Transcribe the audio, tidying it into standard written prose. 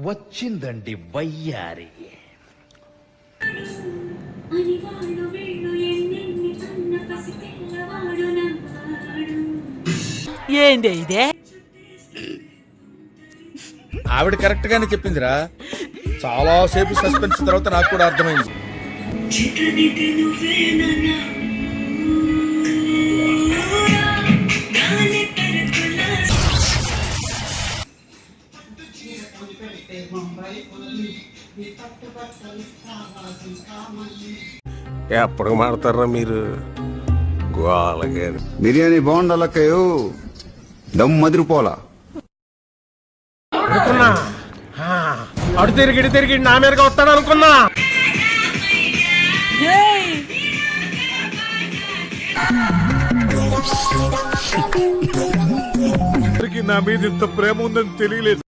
వచ్చిందండి వయ్యారి. ఏంది ఇదే? ఆవిడ కరెక్ట్ గానే చెప్పిందిరా. చాలా సేపు సస్పెన్స్ తర్వాత నాకు కూడా అర్థమైంది. ఎప్పుడు మాడతారా మీరు? గోలగారు బిర్యానీ బాగుండాలక్కయ్యో, దమ్ మదిరిపోలా. అనుకున్నా అడు తిరిగి నా మీదగా వస్తాడు అనుకున్నా. నా మీద ఇంత ప్రేమ ఉందని తెలియలేదు.